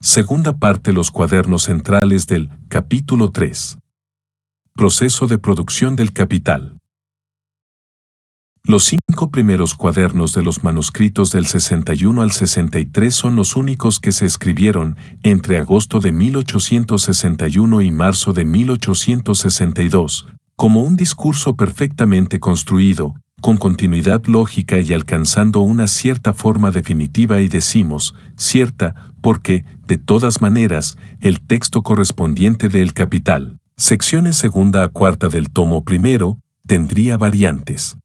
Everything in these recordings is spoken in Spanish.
Segunda parte: los cuadernos centrales del capítulo 3. Proceso de producción del capital. Los 5 primeros cuadernos de los manuscritos del 61 al 63 son los únicos que se escribieron entre agosto de 1861 y marzo de 1862, como un discurso perfectamente construido, con continuidad lógica y alcanzando una cierta forma definitiva, y decimos cierta porque, de todas maneras, el texto correspondiente de El Capital, secciones segunda a cuarta del tomo primero, tendría variantes.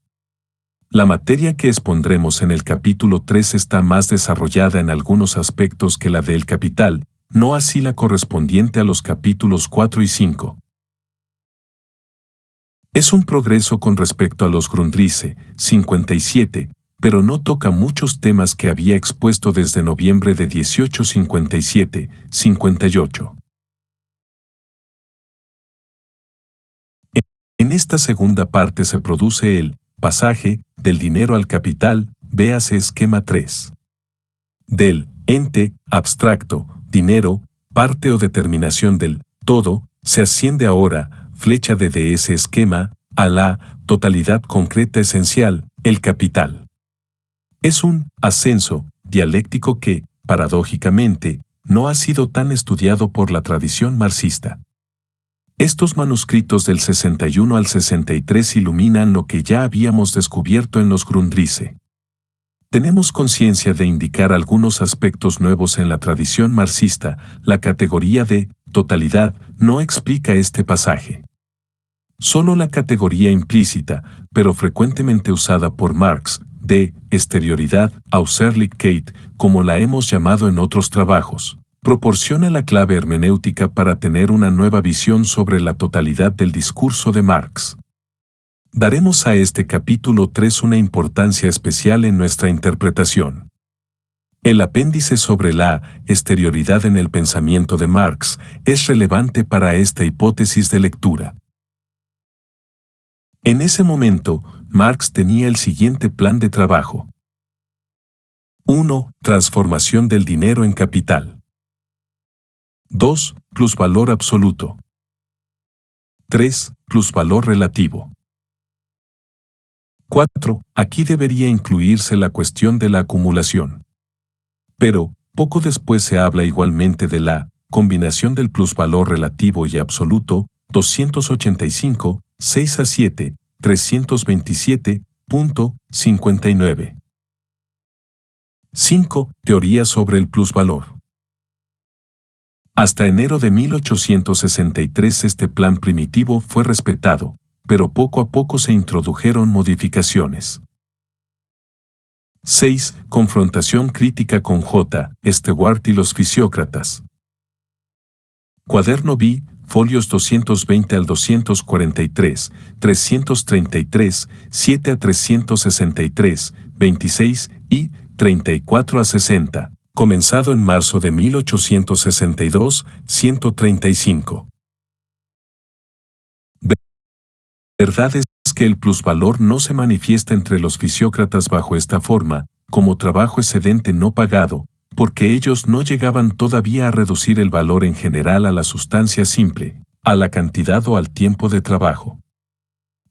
La materia que expondremos en el capítulo 3 está más desarrollada en algunos aspectos que la de El Capital, no así la correspondiente a los capítulos 4 y 5. Es un progreso con respecto a los Grundrisse, 57, pero no toca muchos temas que había expuesto desde noviembre de 1857, 58. En esta segunda parte se produce el pasaje del dinero al capital, véase esquema 3. Del ente abstracto, dinero, parte o determinación del todo, se asciende ahora, flecha de ese esquema, a la totalidad concreta esencial, el capital. Es un ascenso dialéctico que, paradójicamente, no ha sido tan estudiado por la tradición marxista. Estos manuscritos del 61 al 63 iluminan lo que ya habíamos descubierto en los Grundrisse. Tenemos conciencia de indicar algunos aspectos nuevos en la tradición marxista. La categoría de totalidad no explica este pasaje. Solo la categoría implícita, pero frecuentemente usada por Marx, de exterioridad, Auserlichkeit, como la hemos llamado en otros trabajos, proporciona la clave hermenéutica para tener una nueva visión sobre la totalidad del discurso de Marx. Daremos a este capítulo 3 una importancia especial en nuestra interpretación. El apéndice sobre la exterioridad en el pensamiento de Marx es relevante para esta hipótesis de lectura. En ese momento, Marx tenía el siguiente plan de trabajo. 1. Transformación del dinero en capital. 2. Plusvalor absoluto. 3. Plusvalor relativo. 4. Aquí debería incluirse la cuestión de la acumulación. Pero, poco después se habla igualmente de la combinación del plusvalor relativo y absoluto, 285, 6 a 7, 327.59. 5. Teoría sobre el plusvalor. Hasta enero de 1863 este plan primitivo fue respetado, pero poco a poco se introdujeron modificaciones. 6. Confrontación crítica con J. Stewart y los fisiócratas. Cuaderno B, folios 220 al 243, 333, 7 a 363, 26 y 34 a 60, comenzado en marzo de 1862, 135. Verdad es que el plusvalor no se manifiesta entre los fisiócratas bajo esta forma, como trabajo excedente no pagado, porque ellos no llegaban todavía a reducir el valor en general a la sustancia simple, a la cantidad o al tiempo de trabajo.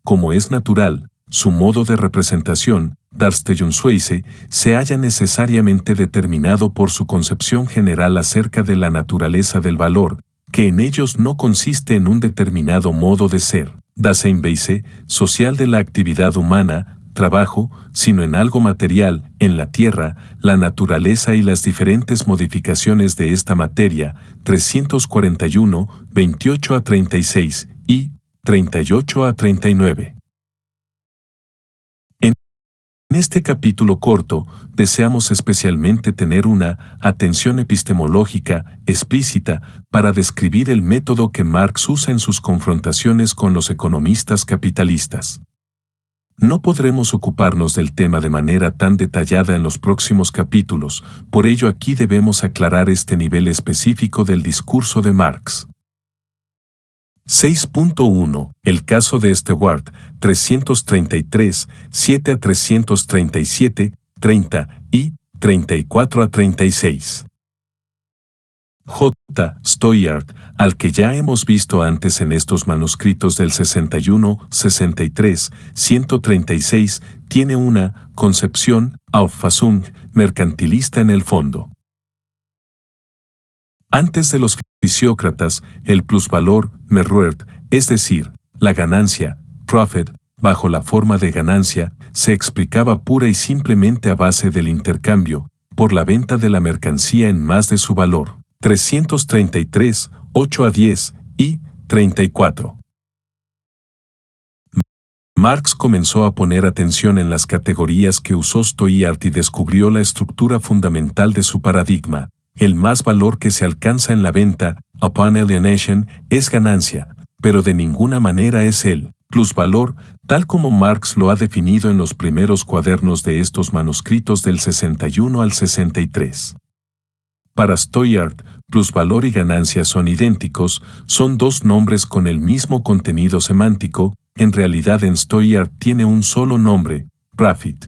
Como es natural, su modo de representación, Darstellungsweise, se halla necesariamente determinado por su concepción general acerca de la naturaleza del valor, que en ellos no consiste en un determinado modo de ser, Daseinweise, social de la actividad humana, trabajo, sino en algo material, en la tierra, la naturaleza y las diferentes modificaciones de esta materia, 341, 28 a 36 y 38 a 39. En este capítulo corto, deseamos especialmente tener una atención epistemológica explícita para describir el método que Marx usa en sus confrontaciones con los economistas capitalistas. No podremos ocuparnos del tema de manera tan detallada en los próximos capítulos, por ello aquí debemos aclarar este nivel específico del discurso de Marx. 6.1. El caso de Stewart, 333, 7 a 337, 30 y 34 a 36. J. Stoyard, al que ya hemos visto antes en estos manuscritos del 61, 63, 136, tiene una concepción, Auffassung, mercantilista en el fondo. Antes de los fisiócratas, el plusvalor, Mehrwert, es decir, la ganancia, profit, bajo la forma de ganancia, se explicaba pura y simplemente a base del intercambio, por la venta de la mercancía en más de su valor. 333, 8 a 10 y 34. Marx comenzó a poner atención en las categorías que usó Stoyard y descubrió la estructura fundamental de su paradigma. El más valor que se alcanza en la venta, upon alienation, es ganancia, pero de ninguna manera es el plusvalor, tal como Marx lo ha definido en los primeros cuadernos de estos manuscritos del 61 al 63. Para Stoyard, plusvalor y ganancia son idénticos, son dos nombres con el mismo contenido semántico, en realidad en Stoyard tiene un solo nombre, profit.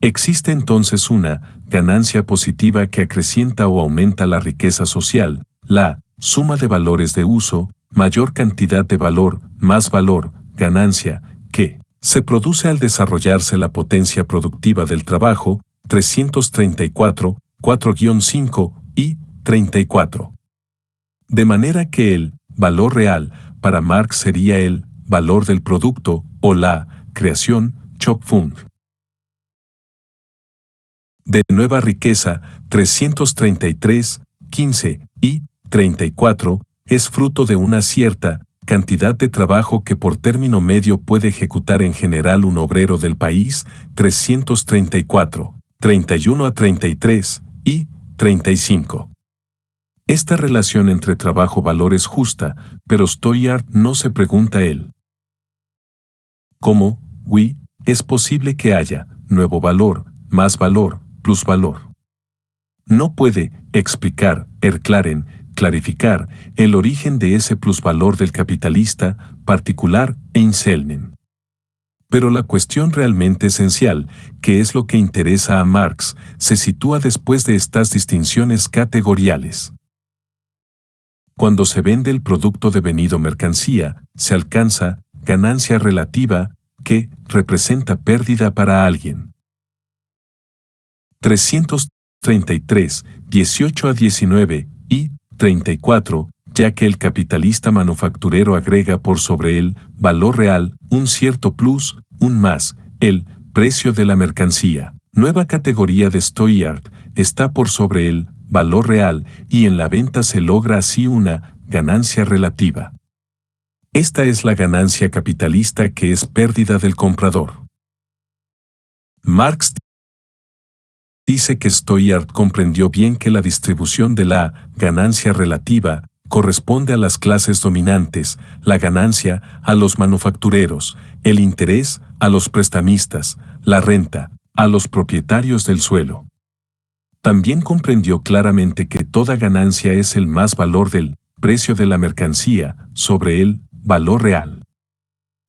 Existe entonces una ganancia positiva que acrecienta o aumenta la riqueza social, la suma de valores de uso, mayor cantidad de valor, más valor, ganancia, que se produce al desarrollarse la potencia productiva del trabajo, 334, 4-5 y 34. De manera que el valor real para Marx sería el valor del producto o la creación, Schöpfung. De nueva riqueza, 333, 15 y 34 es fruto de una cierta cantidad de trabajo que por término medio puede ejecutar en general un obrero del país, 334, 31 a 33 y 35. Esta relación entre trabajo-valor es justa, pero Stoyard no se pregunta él. ¿Cómo, es posible que haya nuevo valor, más valor, plusvalor? No puede explicar, clarificar el origen de ese plusvalor del capitalista particular e Einzelnen. Pero la cuestión realmente esencial, que es lo que interesa a Marx, se sitúa después de estas distinciones categoriales. Cuando se vende el producto devenido mercancía, se alcanza ganancia relativa, que representa pérdida para alguien. 333, 18 a 19 y 34, ya que el capitalista manufacturero agrega por sobre el valor real un cierto plus, un más, el precio de la mercancía. Nueva categoría de Stoyard está por sobre el valor real y en la venta se logra así una ganancia relativa. Esta es la ganancia capitalista que es pérdida del comprador. Marx dice que Stoyard comprendió bien que la distribución de la ganancia relativa corresponde a las clases dominantes, la ganancia a los manufactureros, el interés a los prestamistas, la renta a los propietarios del suelo. También comprendió claramente que toda ganancia es el más valor del precio de la mercancía sobre el valor real.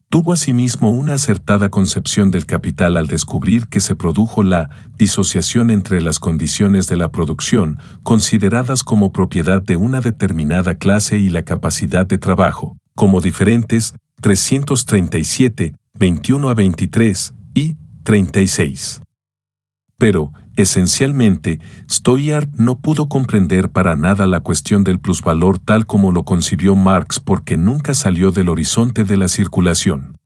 Tuvo asimismo una acertada concepción del capital al descubrir que se produjo la disociación entre las condiciones de la producción, consideradas como propiedad de una determinada clase y la capacidad de trabajo, como diferentes, 337, 21 a 23 y 36. Pero, esencialmente, Stoyard no pudo comprender para nada la cuestión del plusvalor tal como lo concibió Marx porque nunca salió del horizonte de la circulación.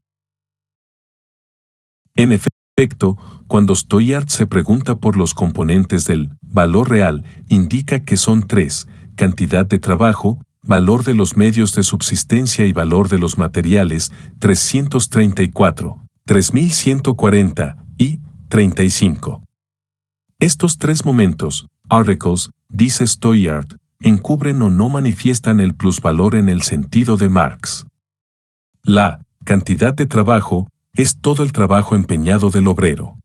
En efecto, cuando Stoyard se pregunta por los componentes del valor real, indica que son tres: cantidad de trabajo, valor de los medios de subsistencia y valor de los materiales, 334, 3140 y 35. Estos tres momentos, articles, dice Stoyard, encubren o no manifiestan el plusvalor en el sentido de Marx. La cantidad de trabajo es todo el trabajo empeñado del obrero.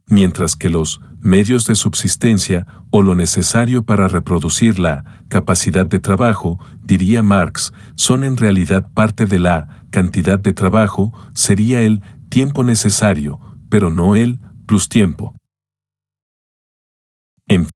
Mientras que los medios de subsistencia o lo necesario para reproducir la capacidad de trabajo, diría Marx, son en realidad parte de la cantidad de trabajo, sería el tiempo necesario, pero no el plustiempo. En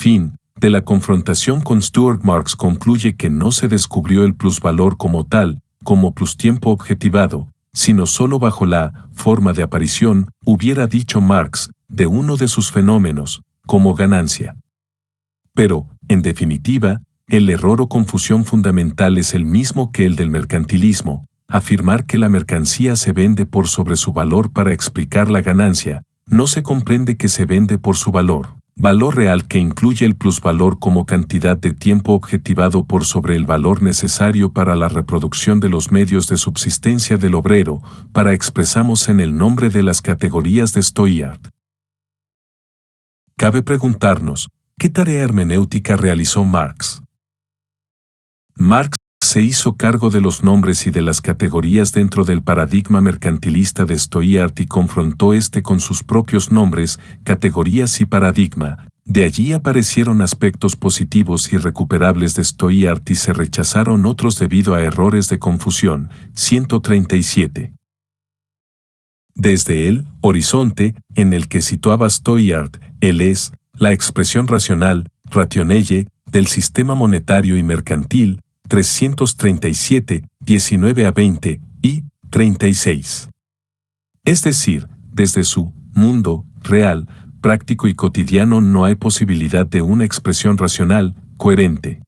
fin, De la confrontación con Stuart, Marx concluye que no se descubrió el plusvalor como tal, como plustiempo objetivado, sino solo bajo la forma de aparición, hubiera dicho Marx, de uno de sus fenómenos, como ganancia. Pero, en definitiva, el error o confusión fundamental es el mismo que el del mercantilismo, afirmar que la mercancía se vende por sobre su valor para explicar la ganancia, no se comprende que se vende por su valor real que incluye el plusvalor como cantidad de tiempo objetivado por sobre el valor necesario para la reproducción de los medios de subsistencia del obrero, para expresamos en el nombre de las categorías de Stoyard. Cabe preguntarnos, ¿qué tarea hermenéutica realizó Marx? Marx se hizo cargo de los nombres y de las categorías dentro del paradigma mercantilista de Stoyard y confrontó este con sus propios nombres, categorías y paradigma. De allí aparecieron aspectos positivos y recuperables de Stoyard y se rechazaron otros debido a errores de confusión. 137. Desde el horizonte, en el que situaba Stoyard, él es la expresión racional, rationelle, del sistema monetario y mercantil, 337, 19 a 20 y 36. Es decir, desde su mundo real, práctico y cotidiano no hay posibilidad de una expresión racional, coherente.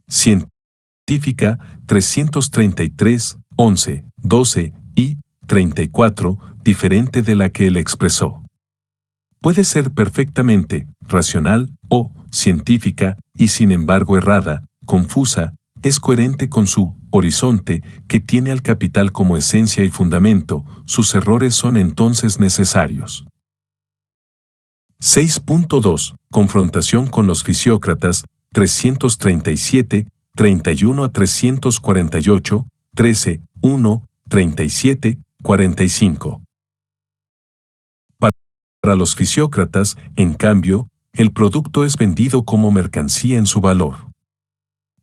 Científica, 333, 11, 12 y 34, diferente de la que él expresó. Puede ser perfectamente racional o científica y sin embargo errada, confusa, es coherente con su horizonte, que tiene al capital como esencia y fundamento, sus errores son entonces necesarios. 6.2. Confrontación con los fisiócratas, 337, 31 a 348, 13, 1, 37, 45. Para los fisiócratas, en cambio, el producto es vendido como mercancía en su valor.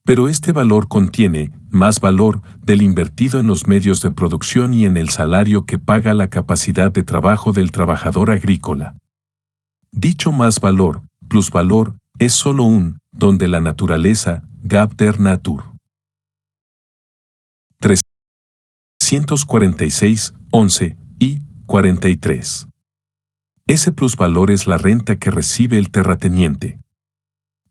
Pero este valor contiene más valor del invertido en los medios de producción y en el salario que paga la capacidad de trabajo del trabajador agrícola. Dicho más valor, plusvalor, es solo un don de la naturaleza, Gab der Natur. 346, 11 y 43. Ese plusvalor es la renta que recibe el terrateniente.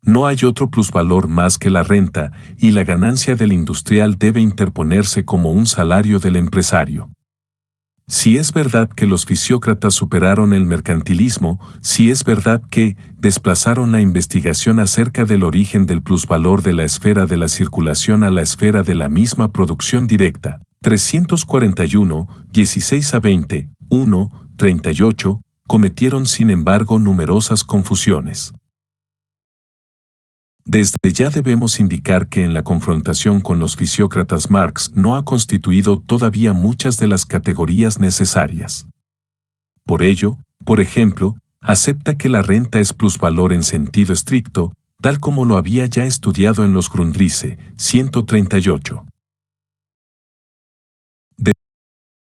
No hay otro plusvalor más que la renta, y la ganancia del industrial debe interponerse como un salario del empresario. Si es verdad que los fisiócratas superaron el mercantilismo, si es verdad que desplazaron la investigación acerca del origen del plusvalor de la esfera de la circulación a la esfera de la misma producción directa, 341, 16 a 20, 1, 38, cometieron sin embargo numerosas confusiones. Desde ya debemos indicar que en la confrontación con los fisiócratas Marx no ha constituido todavía muchas de las categorías necesarias. Por ello, por ejemplo, acepta que la renta es plusvalor en sentido estricto, tal como lo había ya estudiado en los Grundrisse, 138.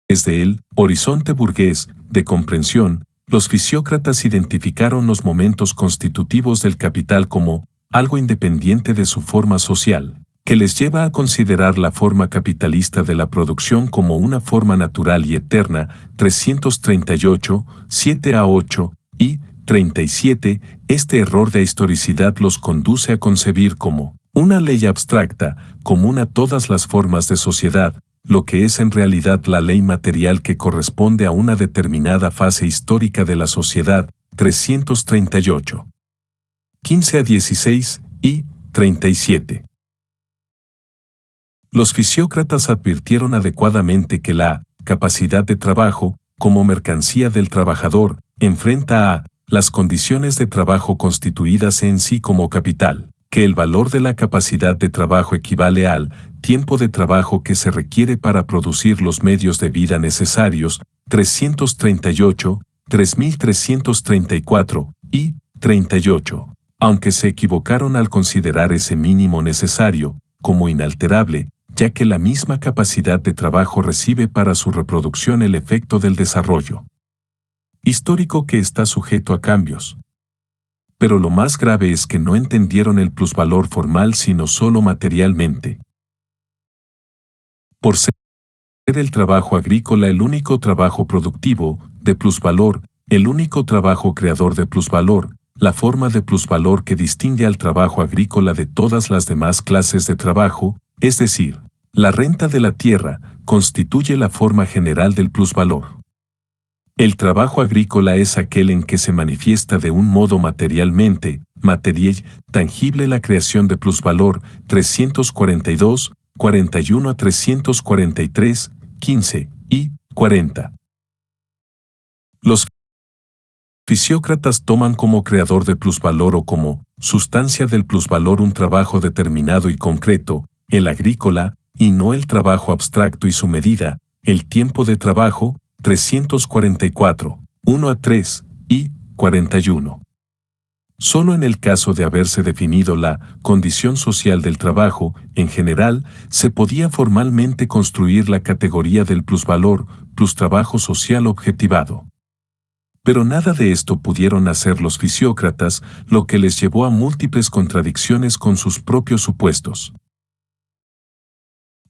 Desde el horizonte burgués de comprensión, los fisiócratas identificaron los momentos constitutivos del capital como algo independiente de su forma social, que les lleva a considerar la forma capitalista de la producción como una forma natural y eterna, 338, 7 a 8 y 37, este error de historicidad los conduce a concebir como una ley abstracta, común a todas las formas de sociedad, lo que es en realidad la ley material que corresponde a una determinada fase histórica de la sociedad, 338. 15 a 16 y 37. Los fisiócratas advirtieron adecuadamente que la capacidad de trabajo, como mercancía del trabajador, enfrenta a las condiciones de trabajo constituidas en sí como capital, que el valor de la capacidad de trabajo equivale al tiempo de trabajo que se requiere para producir los medios de vida necesarios, 338, 3334 y 38. Aunque se equivocaron al considerar ese mínimo necesario como inalterable, ya que la misma capacidad de trabajo recibe para su reproducción el efecto del desarrollo histórico que está sujeto a cambios. Pero lo más grave es que no entendieron el plusvalor formal sino solo materialmente. Por ser el trabajo agrícola el único trabajo productivo, de plusvalor, el único trabajo creador de plusvalor, la forma de plusvalor que distingue al trabajo agrícola de todas las demás clases de trabajo, es decir, la renta de la tierra, constituye la forma general del plusvalor. El trabajo agrícola es aquel en que se manifiesta de un modo material, tangible la creación de plusvalor, 342, 41 a 343, 15 y 40. Los fisiócratas toman como creador de plusvalor o como sustancia del plusvalor un trabajo determinado y concreto, el agrícola, y no el trabajo abstracto y su medida, el tiempo de trabajo, 344, 1 a 3 y 41. Solo en el caso de haberse definido la condición social del trabajo, en general, se podía formalmente construir la categoría del plusvalor, plustrabajo social objetivado. Pero nada de esto pudieron hacer los fisiócratas, lo que les llevó a múltiples contradicciones con sus propios supuestos.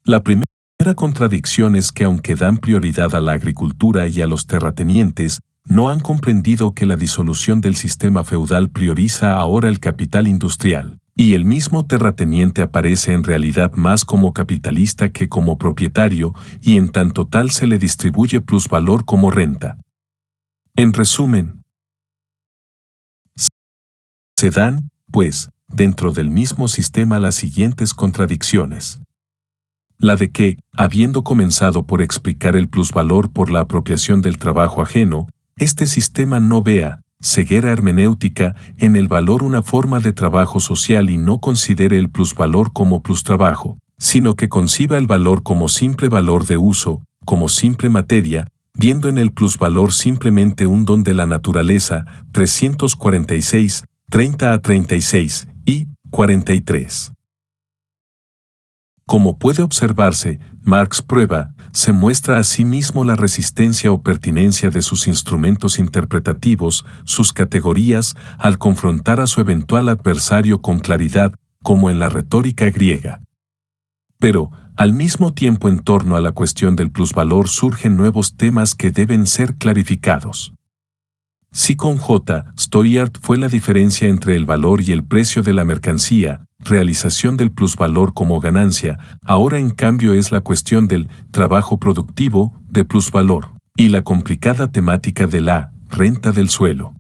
La primera contradicción es que aunque dan prioridad a la agricultura y a los terratenientes, no han comprendido que la disolución del sistema feudal prioriza ahora el capital industrial, y el mismo terrateniente aparece en realidad más como capitalista que como propietario, y en tanto tal se le distribuye plusvalor como renta. En resumen, se dan, pues, dentro del mismo sistema las siguientes contradicciones. La de que, habiendo comenzado por explicar el plusvalor por la apropiación del trabajo ajeno, este sistema no vea, ceguera hermenéutica, en el valor una forma de trabajo social y no considere el plusvalor como plustrabajo, sino que conciba el valor como simple valor de uso, como simple materia, viendo en el plusvalor simplemente un don de la naturaleza, 346, 30 a 36 y 43. Como puede observarse, Marx prueba, se muestra a sí mismo la resistencia o pertinencia de sus instrumentos interpretativos, sus categorías, al confrontar a su eventual adversario con claridad, como en la retórica griega. Pero, al mismo tiempo en torno a la cuestión del plusvalor surgen nuevos temas que deben ser clarificados. Si con J. Stoyart fue la diferencia entre el valor y el precio de la mercancía, realización del plusvalor como ganancia, ahora en cambio es la cuestión del trabajo productivo de plusvalor, y la complicada temática de la renta del suelo.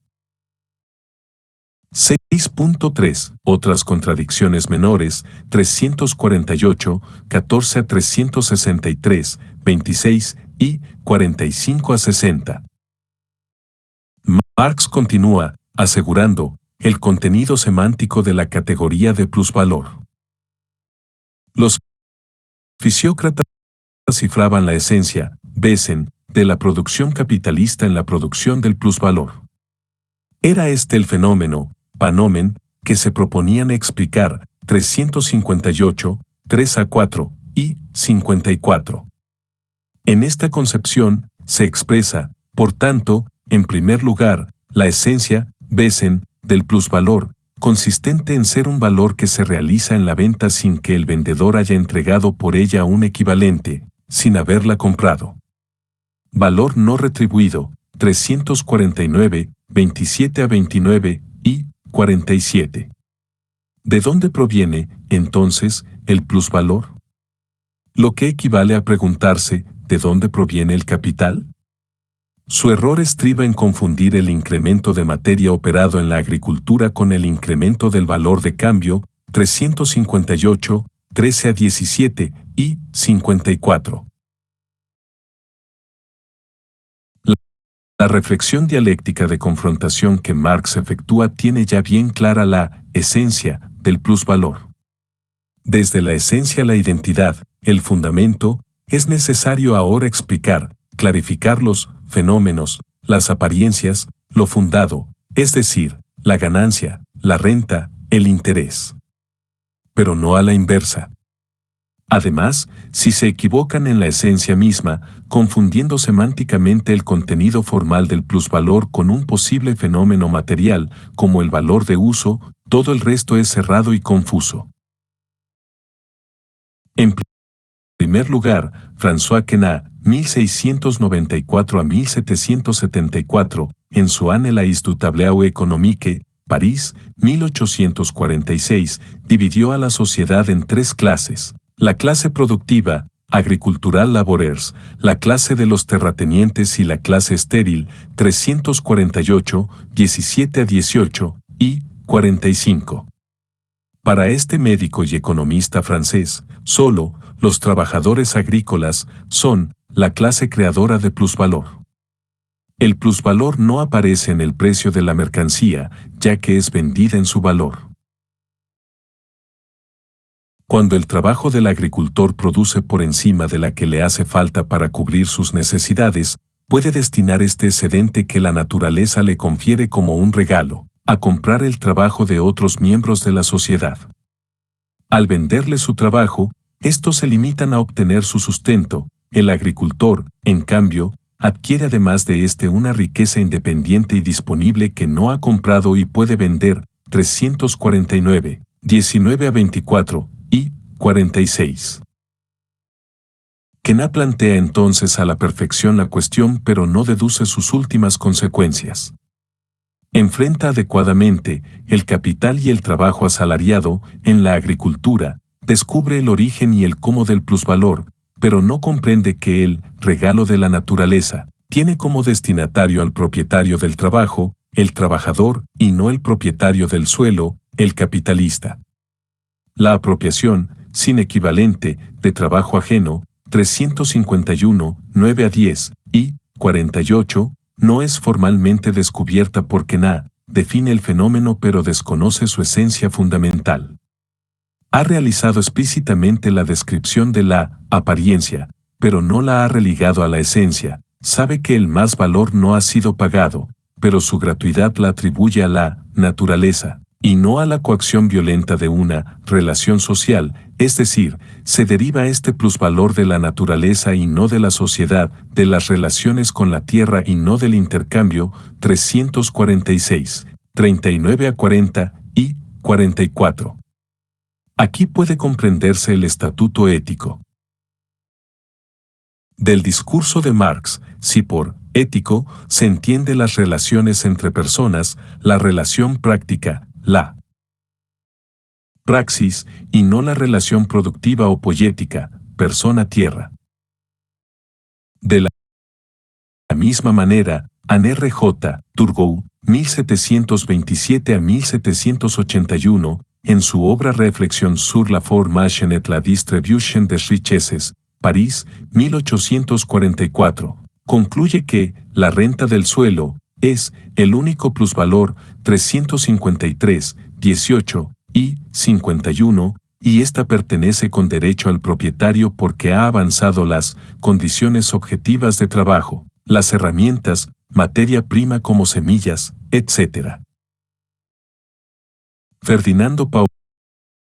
6.3. Otras contradicciones menores, 348, 14 a 363, 26 y 45 a 60. Marx continúa, asegurando, el contenido semántico de la categoría de plusvalor. Los fisiócratas cifraban la esencia, Wesen, de la producción capitalista en la producción del plusvalor. Era este el fenómeno, Panomen, que se proponían explicar, 358, 3 a 4 y 54. En esta concepción, se expresa, por tanto, en primer lugar, la esencia, Wesen, del plusvalor, consistente en ser un valor que se realiza en la venta sin que el vendedor haya entregado por ella un equivalente, sin haberla comprado. Valor no retribuido, 349, 27 a 29 y 47. ¿De dónde proviene, entonces, el plusvalor? Lo que equivale a preguntarse, ¿de dónde proviene el capital? Su error estriba en confundir el incremento de materia operado en la agricultura con el incremento del valor de cambio, 358, 13 a 17 y 54. La reflexión dialéctica de confrontación que Marx efectúa tiene ya bien clara la esencia del plusvalor. Desde la esencia a la identidad, el fundamento, es necesario ahora explicar, clarificar los fenómenos, las apariencias, lo fundado, es decir, la ganancia, la renta, el interés. Pero no a la inversa. Además, si se equivocan en la esencia misma, confundiendo semánticamente el contenido formal del plusvalor con un posible fenómeno material, como el valor de uso, todo el resto es cerrado y confuso. En primer lugar, François Queneau, 1694 a 1774, en su Annales du tableau économique, París, 1846, dividió a la sociedad en tres clases: la clase productiva, agricultural laborers, la clase de los terratenientes y la clase estéril, 348, 17 a 18, y 45. Para este médico y economista francés, solo los trabajadores agrícolas son la clase creadora de plusvalor. El plusvalor no aparece en el precio de la mercancía, ya que es vendida en su valor. Cuando el trabajo del agricultor produce por encima de la que le hace falta para cubrir sus necesidades, puede destinar este excedente que la naturaleza le confiere como un regalo, a comprar el trabajo de otros miembros de la sociedad. Al venderle su trabajo, estos se limitan a obtener su sustento. El agricultor, en cambio, adquiere además de este una riqueza independiente y disponible que no ha comprado y puede vender. 349, 19 a 24 y 46. Queneau plantea entonces a la perfección la cuestión, pero no deduce sus últimas consecuencias. Enfrenta adecuadamente el capital y el trabajo asalariado en la agricultura, descubre el origen y el cómo del plusvalor, pero no comprende que el regalo de la naturaleza tiene como destinatario al propietario del trabajo, el trabajador, y no el propietario del suelo, el capitalista. La apropiación, sin equivalente, de trabajo ajeno, 351, 9 a 10, y 48, no es formalmente descubierta por Queneau, define el fenómeno pero desconoce su esencia fundamental. Ha realizado explícitamente la descripción de la apariencia, pero no la ha religado a la esencia. Sabe que el más valor no ha sido pagado, pero su gratuidad la atribuye a la naturaleza, y no a la coacción violenta de una relación social, es decir, se deriva este plusvalor de la naturaleza y no de la sociedad, de las relaciones con la tierra y no del intercambio. 346, 39 a 40 y 44. Aquí puede comprenderse el estatuto ético del discurso de Marx. Si por ético se entiende las relaciones entre personas, la relación práctica, la praxis, y no la relación productiva o poética, persona-tierra. De la misma manera, Anne R. J. Turgot, 1727 a 1781, en su obra Réflexions sur la formation et la distribution des richesses, París, 1844, concluye que la renta del suelo es el único plusvalor. 353, 18 y 51, y esta pertenece con derecho al propietario porque ha avanzado las condiciones objetivas de trabajo, las herramientas, materia prima como semillas, etc. Ferdinando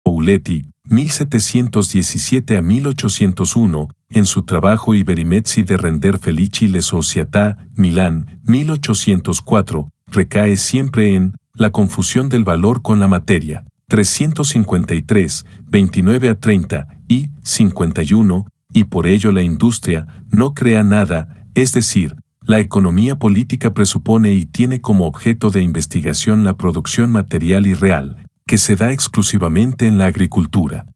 Pauletti, 1717 a 1801, en su trabajo I verimezzi de render felici le società, Milán, 1804, recae siempre en la confusión del valor con la materia. 353, 29 a 30 y 51, y por ello la industria no crea nada, es decir, la economía política presupone y tiene como objeto de investigación la producción material y real, que se da exclusivamente en la agricultura.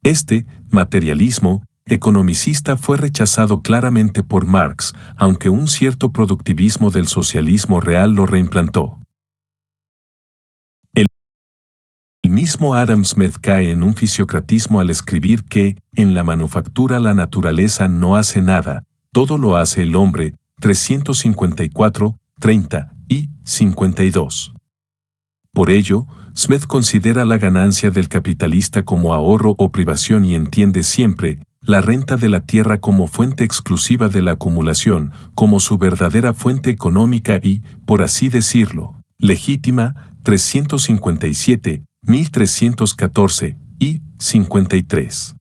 Este materialismo economicista fue rechazado claramente por Marx, aunque un cierto productivismo del socialismo real lo reimplantó. El mismo Adam Smith cae en un fisiocratismo al escribir que, en la manufactura la naturaleza no hace nada, todo lo hace el hombre. 354, 30 y 52. Por ello, Smith considera la ganancia del capitalista como ahorro o privación y entiende siempre la renta de la tierra como fuente exclusiva de la acumulación, como su verdadera fuente económica y, por así decirlo, legítima. 357, 1314 y 53.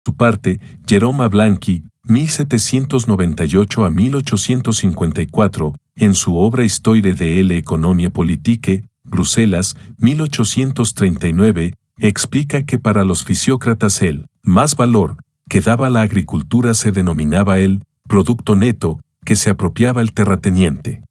su parte, Jerome Blanqui, 1798 a 1854, en su obra Histoire de l'Économie politique, Bruselas, 1839, explica que para los fisiócratas el más valor que daba la agricultura se denominaba el producto neto que se apropiaba el terrateniente.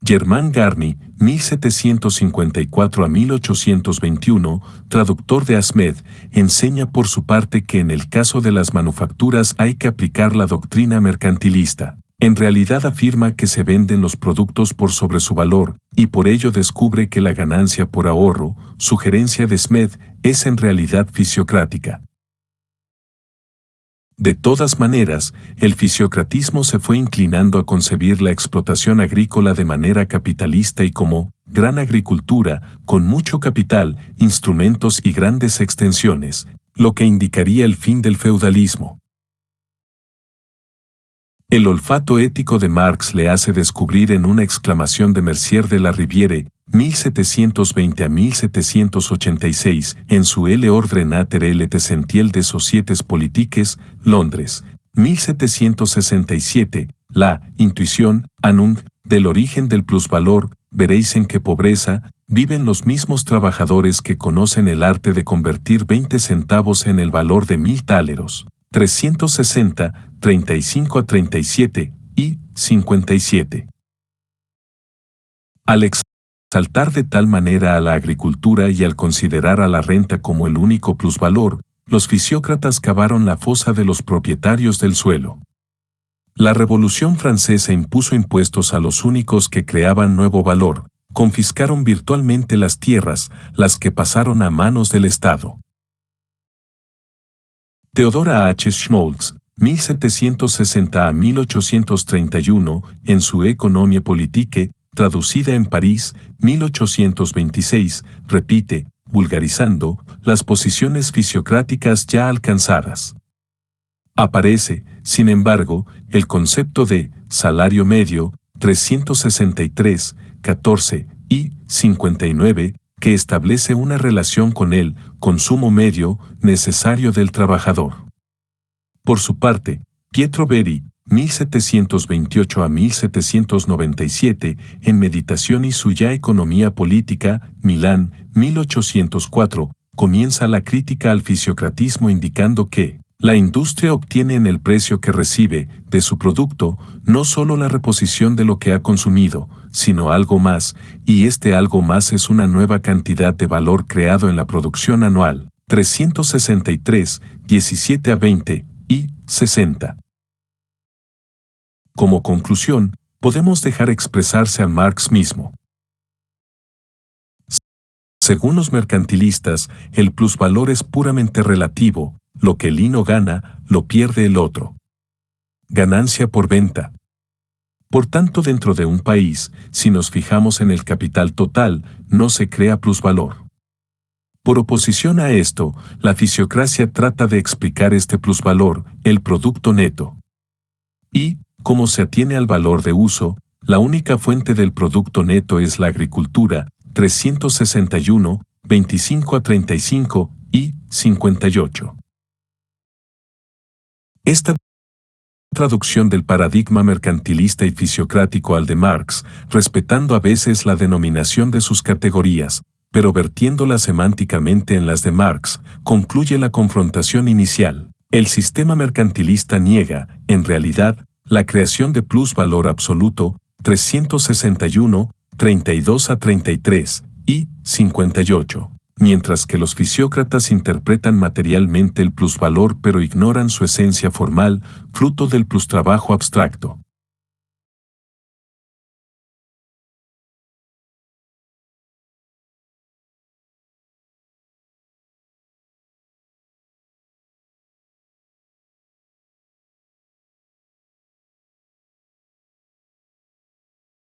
Germain Garny, 1754 a 1821, traductor de Asmed, enseña por su parte que en el caso de las manufacturas hay que aplicar la doctrina mercantilista. En realidad afirma que se venden los productos por sobre su valor, y por ello descubre que la ganancia por ahorro, sugerencia de Smed, es en realidad fisiocrática. De todas maneras, el fisiocratismo se fue inclinando a concebir la explotación agrícola de manera capitalista y como gran agricultura, con mucho capital, instrumentos y grandes extensiones, lo que indicaría el fin del feudalismo. El olfato ético de Marx le hace descubrir en una exclamación de Mercier de la Riviere, 1720 a 1786, en su L'ordre naturel essentiel des sociétés politiques, Londres, 1767, la intuición, anung, del origen del plusvalor, veréis en qué pobreza viven los mismos trabajadores que conocen el arte de convertir 20 centavos en el valor de 1000 táleros. 360, 35 a 37 y 57. Al exaltar de tal manera a la agricultura y al considerar a la renta como el único plusvalor, los fisiócratas cavaron la fosa de los propietarios del suelo. La Revolución Francesa impuso impuestos a los únicos que creaban nuevo valor, confiscaron virtualmente las tierras, las que pasaron a manos del Estado. Theodora H. Schmoltz, 1760 a 1831, en su Économie politique, traducida en París, 1826, repite, vulgarizando, las posiciones fisiocráticas ya alcanzadas. Aparece, sin embargo, el concepto de salario medio, 363, 14 y 59, que establece una relación con el consumo medio necesario del trabajador. Por su parte, Pietro Beri, 1728 a 1797, en Meditación y suya Economía Política, Milán, 1804, comienza la crítica al fisiocratismo indicando que la industria obtiene en el precio que recibe de su producto no solo la reposición de lo que ha consumido, sino algo más, y este algo más es una nueva cantidad de valor creado en la producción anual, 363, 17 a 20 y 60. Como conclusión, podemos dejar expresarse a Marx mismo. Según los mercantilistas, el plusvalor es puramente relativo, lo que el uno gana, lo pierde el otro. Ganancia por venta. Por tanto, dentro de un país, si nos fijamos en el capital total, no se crea plusvalor. Por oposición a esto, la fisiocracia trata de explicar este plusvalor, el producto neto. Y, como se atiene al valor de uso, la única fuente del producto neto es la agricultura, 361, 25 a 35 y 58. Esta traducción del paradigma mercantilista y fisiocrático al de Marx, respetando a veces la denominación de sus categorías, pero vertiéndola semánticamente en las de Marx, concluye la confrontación inicial. El sistema mercantilista niega, en realidad, la creación de plusvalor absoluto, 361, 32 a 33 y 58. Mientras que los fisiócratas interpretan materialmente el plusvalor pero ignoran su esencia formal, fruto del plustrabajo abstracto.